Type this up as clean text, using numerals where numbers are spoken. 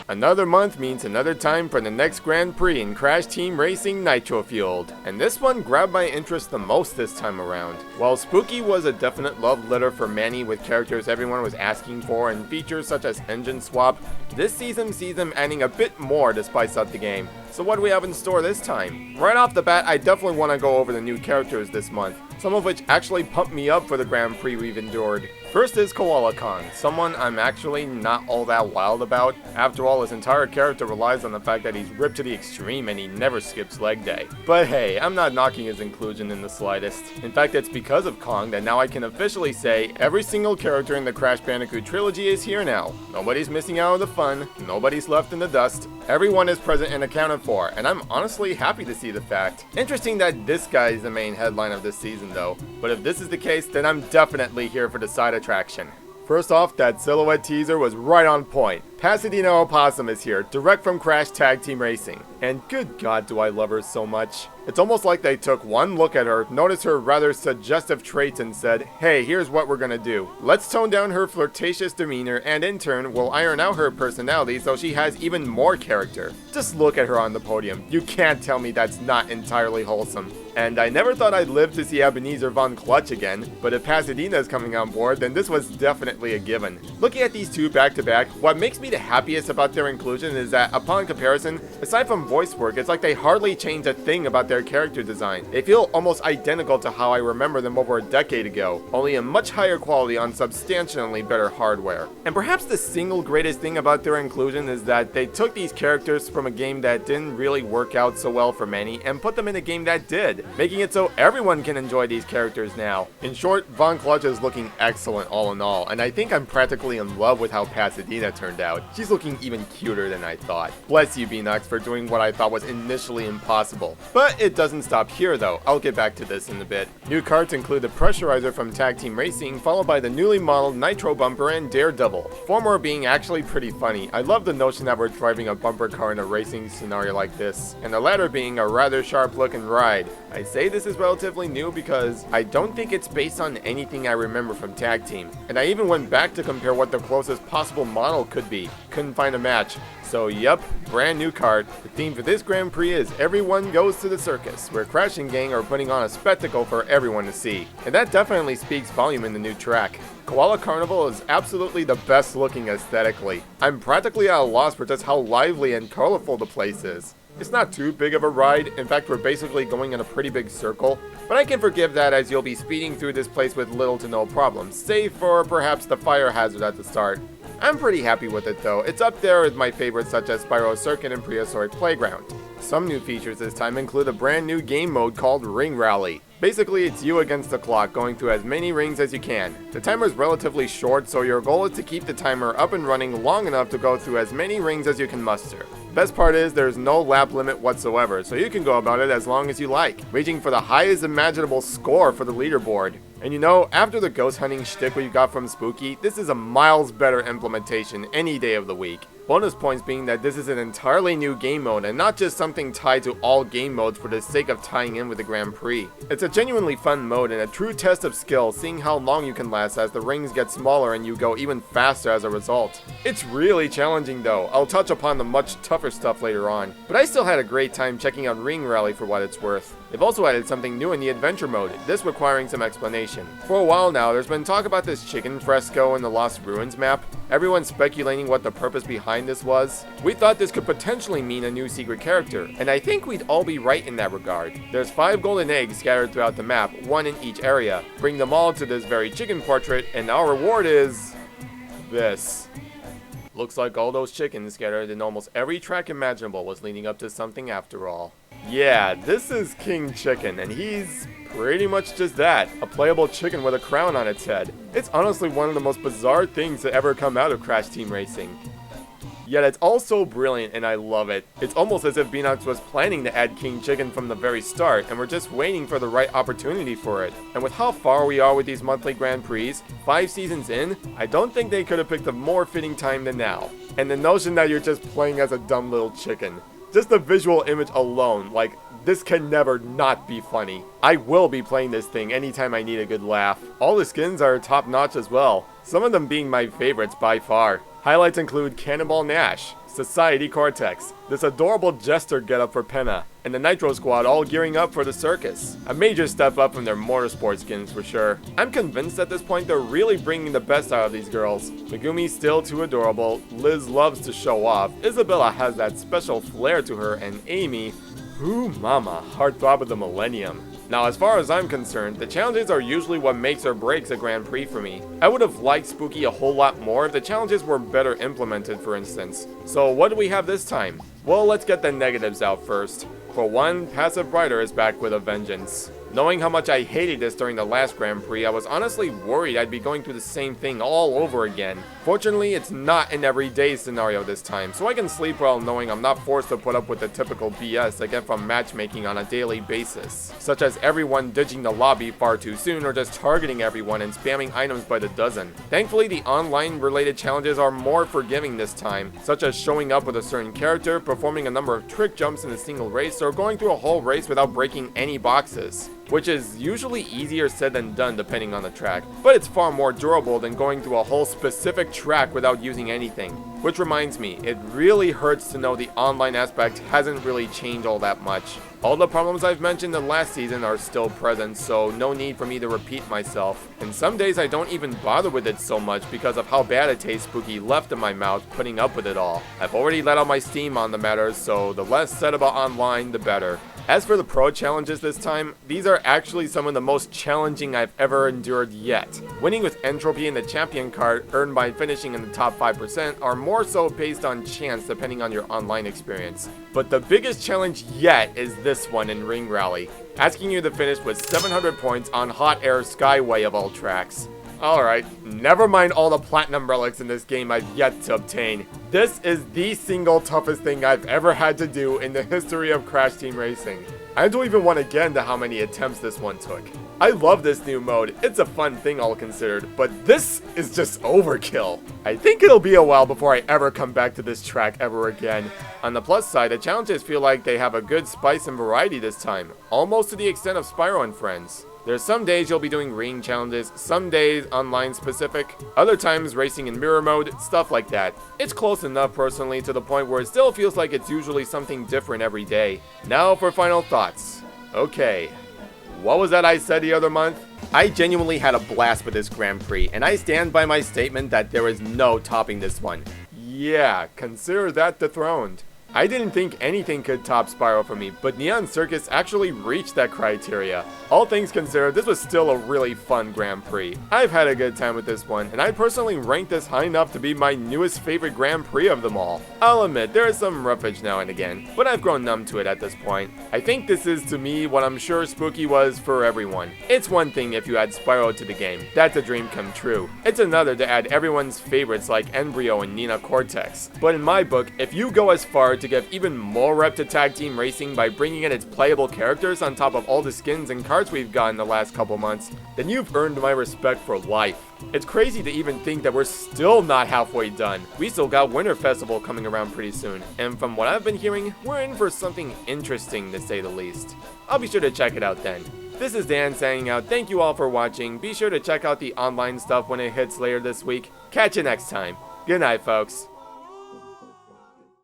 Another month means another time for the next Grand Prix in Crash Team Racing Nitro-Fueled, and this one grabbed my interest the most this time around. While Spooky was a definite love letter for Manny with characters everyone was asking for and features such as engine swap, this season sees them adding a bit more to spice up the game. So what do we have in store this time? Right off the bat, I definitely want to go over the new characters this month, some of which actually pumped me up for the Grand Prix we've endured. First is Koala Kong, someone I'm actually not all that wild about. After all, his entire character relies on the fact that he's ripped to the extreme and he never skips leg day. But hey, I'm not knocking his inclusion in the slightest. In fact, it's because of Kong that now I can officially say every single character in the Crash Bandicoot trilogy is here now. Nobody's missing out on the fun, nobody's left in the dust, everyone is present and accounted for, and I'm honestly happy to see the fact. Interesting that this guy is the main headline of this season though, but if this is the case, then I'm definitely here for the side attraction. First off, that silhouette teaser was right on point. Pasadena Opossum is here, direct from Crash Tag Team Racing. And good God, do I love her so much. It's almost like they took one look at her, noticed her rather suggestive traits and said, hey, here's what we're gonna do. Let's tone down her flirtatious demeanor and in turn, we'll iron out her personality so she has even more character. Just look at her on the podium. You can't tell me that's not entirely wholesome. And I never thought I'd live to see Ebenezer Von Clutch again, but if Pasadena is coming on board, then this was definitely a given. Looking at these two back to back, what makes me the happiest about their inclusion is that upon comparison, aside from voice work, it's like they hardly changed a thing about their character design. They feel almost identical to how I remember them over a decade ago, only a much higher quality on substantially better hardware. And perhaps the single greatest thing about their inclusion is that they took these characters from a game that didn't really work out so well for many and put them in a game that did, making it so everyone can enjoy these characters now. In short, Von Clutch is looking excellent all in all, and I think I'm practically in love with how Pasadena turned out. She's looking even cuter than I thought. Bless you, Beanox, for doing what I thought was initially impossible. But it doesn't stop here though, I'll get back to this in a bit. New carts include the Pressurizer from Tag Team Racing, followed by the newly modeled Nitro Bumper and Daredevil. Former being actually pretty funny. I love the notion that we're driving a bumper car in a racing scenario like this, and the latter being a rather sharp looking ride. I say this is relatively new because I don't think it's based on anything I remember from Tag Team, and I even went back to compare what the closest possible model could be. Couldn't find a match. So yup, brand new cart. The theme for this Grand Prix is Everyone Goes to the Circus, where Crash and Gang are putting on a spectacle for everyone to see. And that definitely speaks volume in the new track. Koala Carnival is absolutely the best looking aesthetically. I'm practically at a loss for just how lively and colorful the place is. It's not too big of a ride, in fact we're basically going in a pretty big circle, but I can forgive that as you'll be speeding through this place with little to no problems, save for perhaps the fire hazard at the start. I'm pretty happy with it though, it's up there with my favorites such as Spyro Circuit and Prehistoric Playground. Some new features this time include a brand new game mode called Ring Rally. Basically, it's you against the clock, going through as many rings as you can. The timer is relatively short, so your goal is to keep the timer up and running long enough to go through as many rings as you can muster. Best part is there's no lap limit whatsoever, so you can go about it as long as you like, reaching for the highest imaginable score for the leaderboard. And you know, after the ghost hunting shtick we got from Spooky, this is a miles better implementation any day of the week. Bonus points being that this is an entirely new game mode and not just something tied to all game modes for the sake of tying in with the Grand Prix. It's a genuinely fun mode and a true test of skill, seeing how long you can last as the rings get smaller and you go even faster as a result. It's really challenging though. I'll touch upon the much tougher stuff later on, but I still had a great time checking out Ring Rally for what it's worth. They've also added something new in the adventure mode, this requiring some explanation. For a while now, there's been talk about this chicken fresco in the Lost Ruins map. Everyone's speculating what the purpose behind this was. We thought this could potentially mean a new secret character, and I think we'd all be right in that regard. There's 5 golden eggs scattered throughout the map, 1 in each area. Bring them all to this very chicken portrait, and our reward is... this. Looks like all those chickens scattered in almost every track imaginable was leading up to something after all. Yeah, this is King Chicken, and he's pretty much just that, a playable chicken with a crown on its head. It's honestly one of the most bizarre things to ever come out of Crash Team Racing. Yet it's also brilliant and I love it. It's almost as if Beanox was planning to add King Chicken from the very start and we're just waiting for the right opportunity for it. And with how far we are with these monthly Grand Prix, 5 seasons in, I don't think they could have picked a more fitting time than now. And the notion that you're just playing as a dumb little chicken. Just the visual image alone, like, This can never not be funny. I will be playing this thing anytime I need a good laugh. All the skins are top notch as well, some of them being my favorites by far. Highlights include Cannonball Nash, Society Cortex, this adorable jester getup for Penna, and the Nitro Squad all gearing up for the circus. A major step up from their motorsport skins for sure. I'm convinced at this point they're really bringing the best out of these girls. Megumi's still too adorable, Liz loves to show off, Isabella has that special flair to her, and Amy, ooh mama, heartthrob of the millennium. Now, as far as I'm concerned, the challenges are usually what makes or breaks a Grand Prix for me. I would have liked Spooky a whole lot more if the challenges were better implemented, for instance. So what do we have this time? Well, let's get the negatives out first. For one, Passive Rider is back with a vengeance. Knowing how much I hated this during the last Grand Prix, I was honestly worried I'd be going through the same thing all over again. Fortunately, it's not an everyday scenario this time, so I can sleep well knowing I'm not forced to put up with the typical BS I get from matchmaking on a daily basis, such as everyone ditching the lobby far too soon or just targeting everyone and spamming items by the dozen. Thankfully, the online-related challenges are more forgiving this time, such as showing up with a certain character, performing a number of trick jumps in a single race, or going through a whole race without breaking any boxes, which is usually easier said than done depending on the track, but it's far more durable than going through a whole specific track without using anything. Which reminds me, it really hurts to know the online aspect hasn't really changed all that much. All the problems I've mentioned in last season are still present, so no need for me to repeat myself. And some days I don't even bother with it so much because of how bad a taste Spooky left in my mouth putting up with it all. I've already let out my steam on the matter, so the less said about online, the better. As for the pro challenges this time, these are actually some of the most challenging I've ever endured yet. Winning with Entropy and the champion card earned by finishing in the top 5% are more so based on chance depending on your online experience. But the biggest challenge yet is this one in Ring Rally, asking you to finish with 700 points on Hot Air Skyway of all tracks. Alright, never mind all the platinum relics in this game I've yet to obtain. This is the single toughest thing I've ever had to do in the history of Crash Team Racing. I don't even want to get into how many attempts this one took. I love this new mode, it's a fun thing all considered, but this is just overkill. I think it'll be a while before I ever come back to this track ever again. On the plus side, the challenges feel like they have a good spice and variety this time, almost to the extent of Spyro and Friends. There's some days you'll be doing ring challenges, some days online specific, other times racing in mirror mode, stuff like that. It's close enough personally to the point where it still feels like it's usually something different every day. Now for final thoughts. Okay, what was that I said the other month? I genuinely had a blast with this Grand Prix, and I stand by my statement that there is no topping this one. Yeah, consider that dethroned. I didn't think anything could top Spyro for me, but Neon Circus actually reached that criteria. All things considered, this was still a really fun Grand Prix. I've had a good time with this one, and I personally rank this high enough to be my newest favorite Grand Prix of them all. I'll admit, there is some roughage now and again, but I've grown numb to it at this point. I think this is to me what I'm sure Spooky was for everyone. It's one thing if you add Spyro to the game, that's a dream come true. It's another to add everyone's favorites like Embryo and Nina Cortex. But in my book, if you go as far to give even more rep to Tag Team Racing by bringing in its playable characters on top of all the skins and cards we've gotten the last couple months, then you've earned my respect for life. It's crazy to even think that we're still not halfway done. We still got Winter Festival coming around pretty soon, and from what I've been hearing, we're in for something interesting to say the least. I'll be sure to check it out then. This is Dan signing out. Thank you all for watching. Be sure to check out the online stuff when it hits later this week. Catch you next time. Good night, folks.